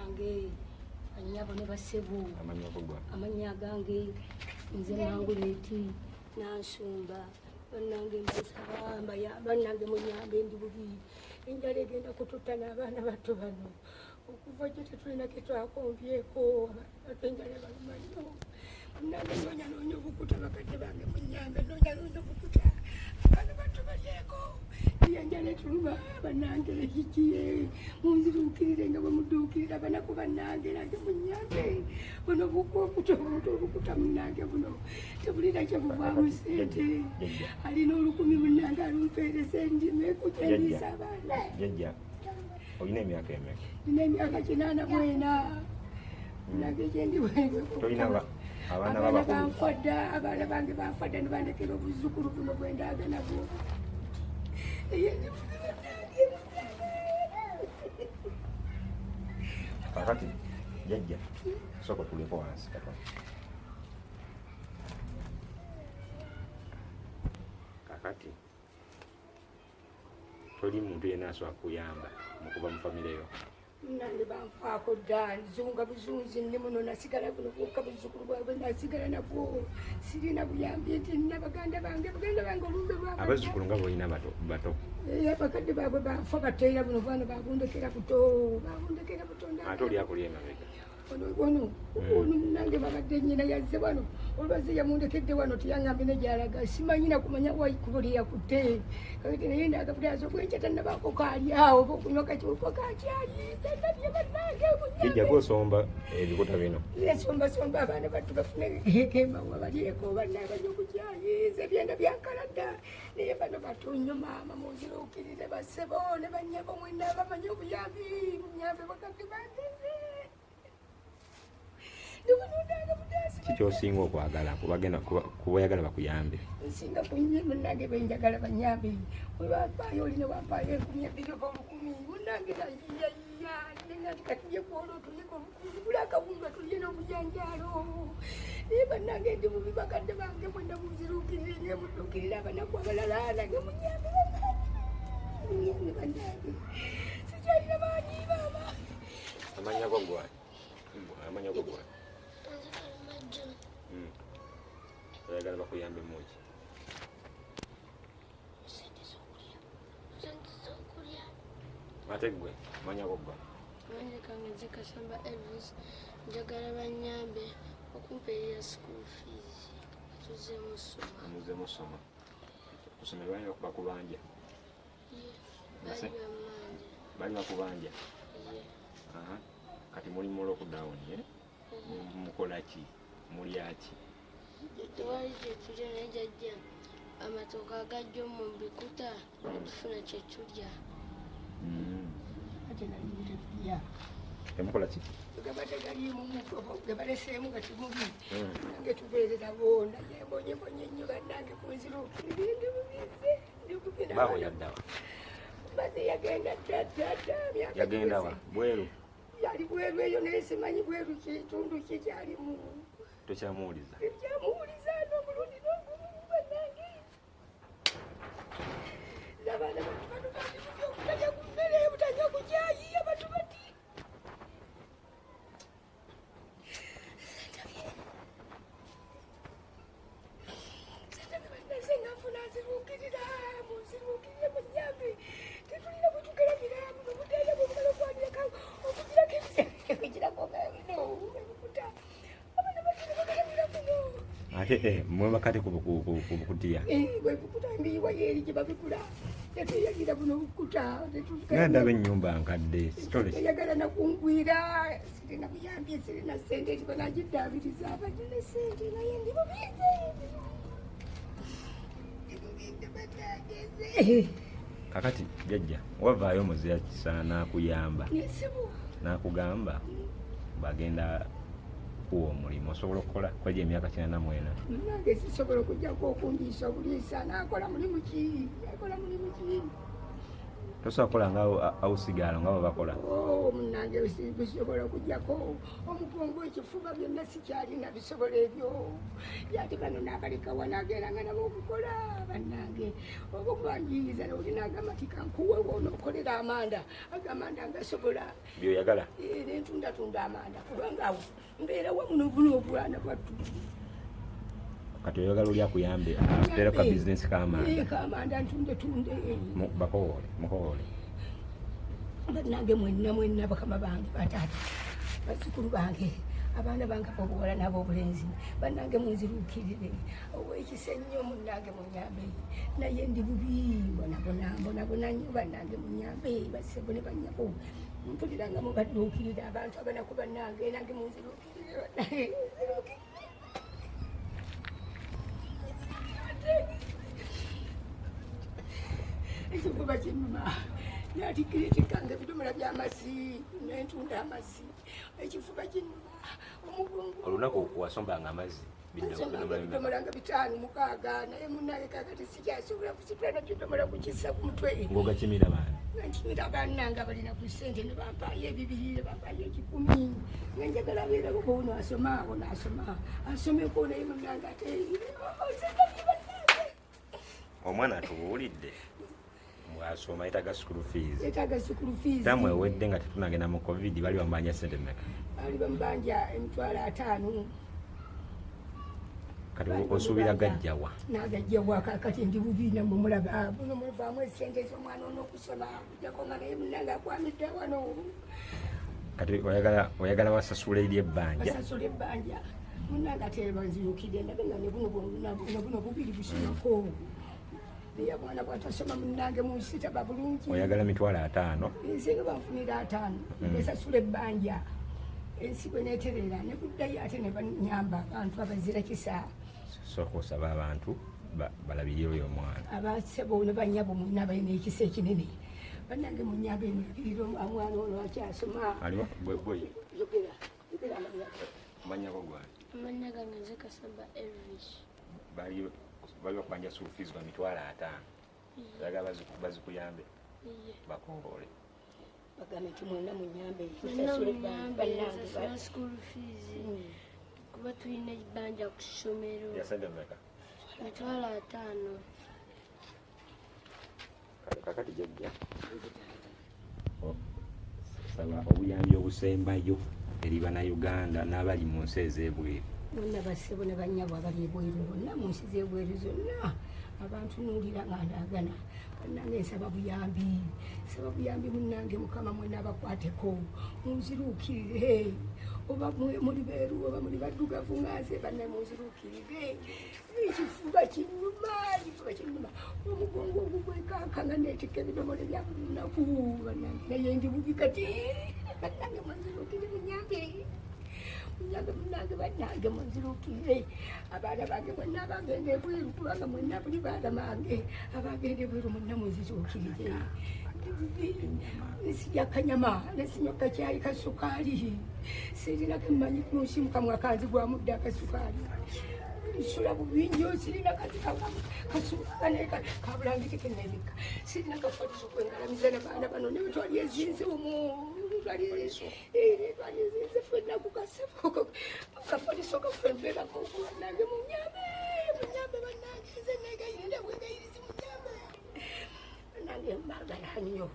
banange anyabo ne basebu amanya gange nze Manguleti Nansumba banange mbasaba banange munyambe ndi bubi enjala egenda kututta n'abaana bato bano okuva gye tetulina ke twakonvyeko enjala ebalumanyo banange noonya obukuta bakadde bange munyambe noonya obukuta abaana bato balyeko enjala etuluma banange ekikiye munziruukirire nga bwe mudduukirira banaku bannange nange munyambe buno obukuta munnange buno tebulina kye buvaamu sente alina 10 munnange alumpeereza endime kukyendiisa abaana jjajja olina emyaka emeka? nina emyaka 84 munnange gyendi tolina abaana banfadda abaana bange banfadda ne bandekera obuzzukulu buno bwendaaga nabwo kakati jjajja sooka tuleko wansi katono. Kakati toli muntu yenna asobola kuyamba mukuva mu famire yo? nange banfaako dda nzunga buzunzi ndi muno nasigala buno bwokka buzzukulu bwabwe nasigala nabwo sirina buyambi nti nina baganda bange olumbe lwabwe abazzukulu nga bolina bato abakadde baabwe banfa bateera buno bwana babundekera buto ate oli akulya emabega ono nange babadde nyina yazze wano olwaze yamundekedde wano teyaŋŋambe ne gyalaga simanyi nakumanya waikubo lyeyakutte kakati naye ndagabutazo bwenkya tannabaako kaali awo oba okunywa kakiwuko kakyali tannabye bannange jjajja gwosomba ebikuta bino esombasomba abaana battu bafune kemawa balyeko bannabanya okukyayi nze byenda byankaladda naye bano batunyo maama munziruukirire basebo ne banyabo mwenna bamanyi obuyambi munyambe bakadde banzize kikyosinga okwagala kubayagala bakuyambe? nsinga kunye munnange benjagala banyambe webapaayo olina wampaayo 200 oba 10 munnange nayiyayiya nenga tujye kuola otulika olukumi buli akawunga tulye n'obujanjaalo naye bannange ndi mubi bakadde bange mwenda munziruukirire nye mudduukirira abanaku abalala nange munyambe bannange sikyalina baanyi baaba amanya go gwani oyagala bakuyambe muki? ate gwe amanya go gwa? Manje kange Zikashamba Elvis njagala banyambe okumpeerera school fees tuzeemu soma kusomera balina bakubanja? bali bakubanja? kati muli mu lockdown mukola ki mulyaki? tewali kyetulya naye jjajja amatooke agajja mu bikuta netufuna kyetulya ate nalimu tetulya temukola ki? gabadde galimu gebaleseemu nga timubi nange tubeerera boona yembonyembonye nnyo bannange kunziruukirire ndi bubize baabo yaddawa? maze yagenda ddadda yagenda wa? bweru? yali bweru eyo naye simanyi bweru kitundu ki kyalimu tokyamuwuliza? ekyamuwuliza n'omulundi n'ogumu bannange abaana batu bano bali mu byokutalya ku mmere butanywa ku kyayi abatu bati sentabye bannange nga nfuna nziruukirira munziruukirire munyambe tetulina bwetugeramira muno buteeya bwebugala okwanireka okugirako ebizekugirako bino ebukuta abaana batule bagaramira muno ate mwe bakati ku bukutiya bwebukuta mbiyiwa yeeri gye babigula tetweyagira buno bukuta nandaba ennyumba nkadde teyagala nakungwira sirina buyambi sirina sente tiba nagiddaabiriza abadine sente naye ndi bubize bannageze kakati jjajja wavaayo muzira kisa nakuyamba nakugamba bagenda kuwa omulimu osobola okukola kwegyo emyaka 94 nange sisobola okujjako okundiisa obuliisa nakola mulimu ki tosobola kola nga awusigalo nga bakola munange bisobola okujjako omugongo ekifuba byonna sikyalina bisobola ebyo yati bano nabaleka wanageranga nabo okukola bannange oba okubanjiriza nolinaga matika nkuwe wonookolera amanda agamanda ngasobola byoyagala nentundatunda amanda kubangawo mbeera wamunobuno obwana bwattu kati oyagala oli akuyambe atera ka business kamanda ntunde mukoole bannange mwenna bakama bange bataata bazukulu bange abaana bange abobuwala n'ab'obulenzi bannange munziruukirire owekisa ennyo munnange munyambe naye ndi bubi mbonabona nnyo bannange munyambe basebo ne banyabo mpuliranga mubadduukirire abantu abanaku bannange nange munziruukirire bannange ekifuba kinnuma natikiritikanga ebidomola by'amazzi nentunda amazzi ekifuba kinnuma omugongo olunaku wasombanga amazzi bidomola nga 5 6 naye munaye kakati sikyasobola kusitula nakidomola kukisa ku mutwe ng'ogakimira baana nkimira bannanga balina ku ssente ne bampayo ebibiri ne bampayo 10 nenjagala abeerako ono asoma ono asomeko naye munnanga ate omwana atubuulidde bwasoma yetaga school fees tamwewedde nga tetunagenda mu covid bali bamubanja sente mmeka bali bamubanja $5,000 kati osuubira gajjawa nagajjawa kakati ndi bubiina mumulaba muvamu esente z'omwana ono okusoma kujjako nga naye munnanga akwamidde wano kati oyagala basasula eri ebbanja munnanga ate banzirukidde ndabe nga nebuno bubiri busomako naye mwana bwatasoma munnange munsi taba bulungi oyagala $5,000 nsinga banfunira 5 esasula ebbanja ensi bwe neeterera ne kuddayo ate ne banyamba abantu abazira kisa sooka osaba abantu balabirire oyo omwana abasebo ne banyabo mwina balina ekisa ekinene bannange munyamba emulabirire omwana ono akyasoma manyako gwali amanya gange nze Kasamba Elvis bali bakubanja school fees ba $5,000 oyagala bazikuyambe bakoole bagambe nti mwena munyambe school fees kuba tulina ebbanja ku ssomero yasente mmeka $5,000 kakati jjajja saba obuyambi obusembayo eri bannayuganda n'abali mu nsi ez'ebweru bonna basebo ne banyabo abali ebweru bonna mu nsi z'ebweru zonna abantu nuulira nga ndaagana bannange nsaba buyambi munnange mukama mwena abakwateko munziruukirire oba muli beeru oba muli baddugavu nganze banne munziruukirire ekifuba kinnuma omugongo ogugwekaaka nga neetikka ebidomola ebya buli lunaku bannange naye ndi bubi kati bannange munziruukirire munyambe munnange bannange munziruukirire abaana bange mwenna abagenda ebweru kubanga mwenna buli baana bange abagenda ebweru mwenna munziruukirire nesirya kanyama nesinywa kakyayi kasukaali sirina kemanyi kunsi mukamwa kanzigwamu dde akasukaali nsula bubi nnyo sirina kasukaane kabulangiti kenebika sirina kafaliso kwengalamiza nabaana bano naye twali ezinze omwo twalizinze fenna kukasebo kafaliso kafenfebako bannange munyambe bannange nze negayirira bwegayirizi munyambe bannange mbagala nnyo